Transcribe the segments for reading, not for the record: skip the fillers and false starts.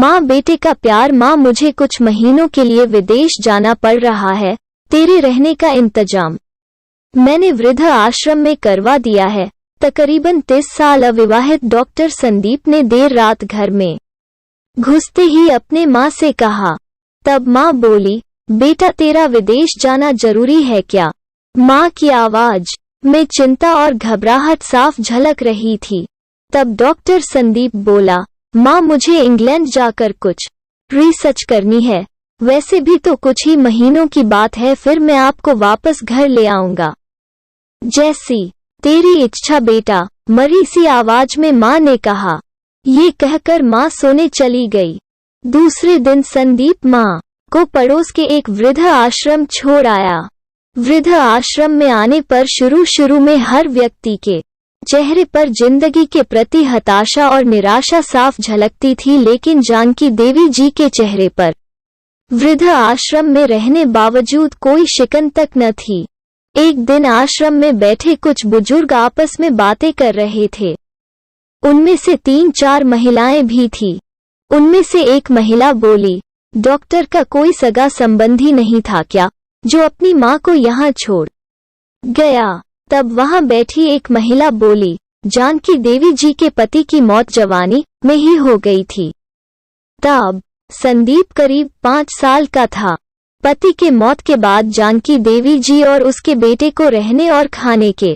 माँ बेटे का प्यार। माँ मुझे कुछ महीनों के लिए विदेश जाना पड़ रहा है, तेरे रहने का इंतजाम मैंने वृद्ध आश्रम में करवा दिया है। तकरीबन 30 साल अविवाहित डॉक्टर संदीप ने देर रात घर में घुसते ही अपने माँ से कहा। तब माँ बोली, बेटा तेरा विदेश जाना जरूरी है क्या? माँ की आवाज में चिंता और घबराहट साफ झलक रही थी। तब डॉक्टर संदीप बोला, माँ मुझे इंग्लैंड जाकर कुछ रिसर्च करनी है, वैसे भी तो कुछ ही महीनों की बात है, फिर मैं आपको वापस घर ले आऊंगा। जैसी तेरी इच्छा बेटा, मरी सी आवाज में माँ ने कहा। ये कहकर माँ सोने चली गई। दूसरे दिन संदीप माँ को पड़ोस के एक वृद्ध आश्रम छोड़ आया। वृद्ध आश्रम में आने पर शुरू में हर व्यक्ति के चेहरे पर जिंदगी के प्रति हताशा और निराशा साफ झलकती थी, लेकिन जानकी देवी जी के चेहरे पर वृद्ध आश्रम में रहने बावजूद कोई शिकन तक न थी। एक दिन आश्रम में बैठे कुछ बुजुर्ग आपस में बातें कर रहे थे। उनमें से 3-4 महिलाएं भी थीं। उनमें से एक महिला बोली, डॉक्टर का कोई सगा संबंधी नहीं था क्या, जो अपनी माँ को यहाँ छोड़ गया? तब वहां बैठी एक महिला बोली, जानकी देवी जी के पति की मौत जवानी में ही हो गई थी। तब संदीप करीब 5 साल का था। पति के मौत के बाद जानकी देवी जी और उसके बेटे को रहने और खाने के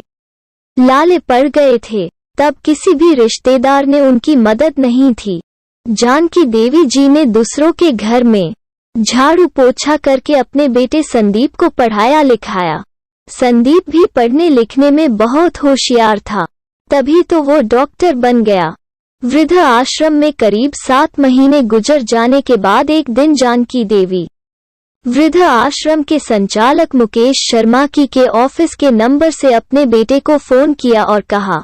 लाले पड़ गए थे। तब किसी भी रिश्तेदार ने उनकी मदद नहीं थी। जानकी देवी जी ने दूसरों के घर में झाड़ू पोछा करके अपने बेटे संदीप को पढ़ाया लिखाया। संदीप भी पढ़ने लिखने में बहुत होशियार था, तभी तो वो डॉक्टर बन गया। वृद्ध आश्रम में करीब 7 महीने गुजर जाने के बाद एक दिन जानकी देवी वृद्ध आश्रम के संचालक मुकेश शर्मा की के ऑफिस के नंबर से अपने बेटे को फोन किया और कहा,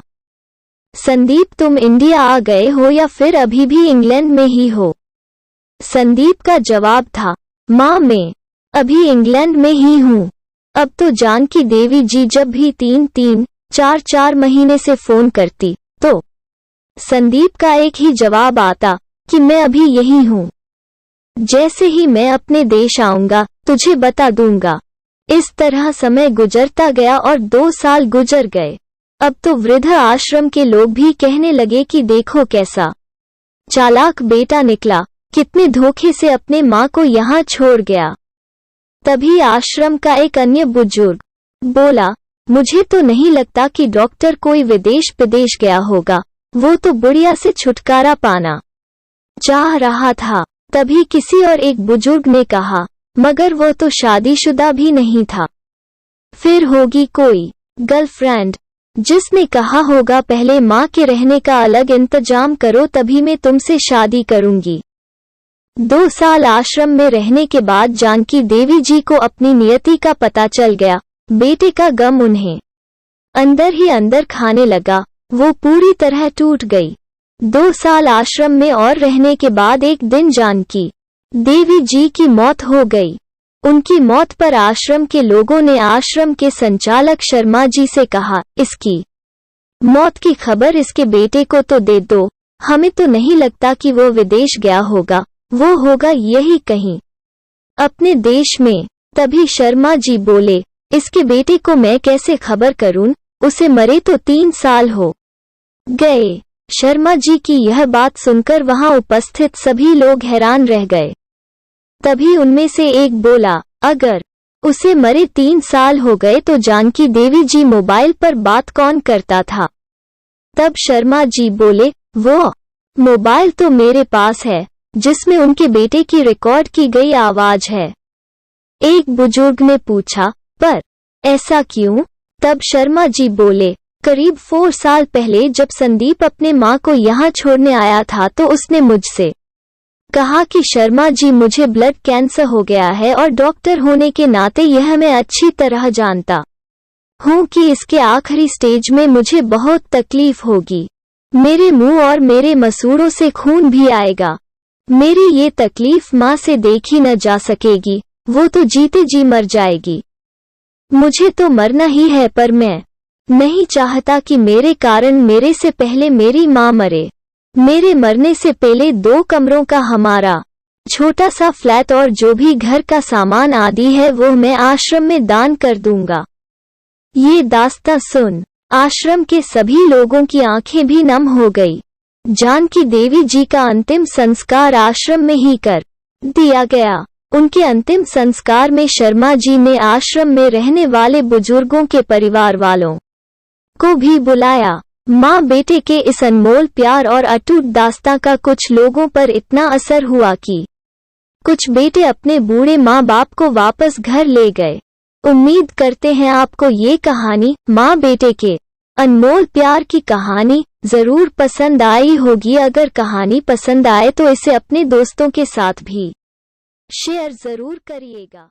संदीप तुम इंडिया आ गए हो या फिर अभी भी इंग्लैंड में ही हो? संदीप का जवाब था, माँ मैं अभी इंग्लैंड में ही हूँ। अब तो जानकी देवी जी जब भी 3-3, 4-4 महीने से फोन करती तो संदीप का एक ही जवाब आता कि मैं अभी यही हूँ। जैसे ही मैं अपने देश आऊंगा तुझे बता दूंगा। इस तरह समय गुजरता गया और 2 साल गुजर गए। अब तो वृद्ध आश्रम के लोग भी कहने लगे कि देखो कैसा चालाक बेटा निकला, कितने धोखे से अपने माँ को यहाँ छोड़ गया। तभी आश्रम का एक अन्य बुजुर्ग बोला, मुझे तो नहीं लगता कि डॉक्टर कोई विदेश विदेश गया होगा, वो तो बुढ़िया से छुटकारा पाना चाह रहा था। तभी किसी और एक बुजुर्ग ने कहा, मगर वो तो शादीशुदा भी नहीं था, फिर होगी कोई गर्लफ्रेंड जिसने कहा होगा पहले माँ के रहने का अलग इंतजाम करो तभी मैं तुमसे शादी करूंगी। 2 साल आश्रम में रहने के बाद जानकी देवी जी को अपनी नियति का पता चल गया। बेटे का गम उन्हें अंदर ही अंदर खाने लगा। वो पूरी तरह टूट गई। 2 साल आश्रम में और रहने के बाद एक दिन जानकी देवी जी की मौत हो गई। उनकी मौत पर आश्रम के लोगों ने आश्रम के संचालक शर्मा जी से कहा, इसकी मौत की खबर इसके बेटे को तो दे दो, हमें तो नहीं लगता कि वो विदेश गया होगा, वो होगा यही कहीं अपने देश में। तभी शर्मा जी बोले, इसके बेटे को मैं कैसे खबर करूं, उसे मरे तो 3 साल हो गए। शर्मा जी की यह बात सुनकर वहां उपस्थित सभी लोग हैरान रह गए। तभी उनमें से एक बोला, अगर उसे मरे 3 साल हो गए तो जानकी देवी जी मोबाइल पर बात कौन करता था? तब शर्मा जी बोले, वो मोबाइल तो मेरे पास है जिसमें उनके बेटे की रिकॉर्ड की गई आवाज है। एक बुजुर्ग ने पूछा, पर ऐसा क्यों? तब शर्मा जी बोले, करीब 4 साल पहले जब संदीप अपने माँ को यहाँ छोड़ने आया था तो उसने मुझसे कहा कि शर्मा जी मुझे ब्लड कैंसर हो गया है और डॉक्टर होने के नाते यह मैं अच्छी तरह जानता हूँ कि इसके आखिरी स्टेज में मुझे बहुत तकलीफ होगी। मेरे मुंह और मेरे मसूड़ों से खून भी आएगा। मेरी ये तकलीफ माँ से देखी न जा सकेगी, वो तो जीते जी मर जाएगी। मुझे तो मरना ही है, पर मैं नहीं चाहता कि मेरे कारण मेरे से पहले मेरी माँ मरे। मेरे मरने से पहले 2 कमरों का हमारा छोटा सा फ्लैट और जो भी घर का सामान आदि है वो मैं आश्रम में दान कर दूंगा। ये दास्तां सुन आश्रम के सभी लोगों की आंखें भी नम हो गई। जानकी देवी जी का अंतिम संस्कार आश्रम में ही कर दिया गया। उनके अंतिम संस्कार में शर्मा जी ने आश्रम में रहने वाले बुजुर्गों के परिवार वालों को भी बुलाया। माँ बेटे के इस अनमोल प्यार और अटूट दास्तां का कुछ लोगों पर इतना असर हुआ कि कुछ बेटे अपने बूढ़े माँ बाप को वापस घर ले गए। उम्मीद करते हैं आपको ये कहानी माँ बेटे के अनमोल प्यार की कहानी जरूर पसंद आई होगी। अगर कहानी पसंद आए तो इसे अपने दोस्तों के साथ भी शेयर जरूर करिएगा।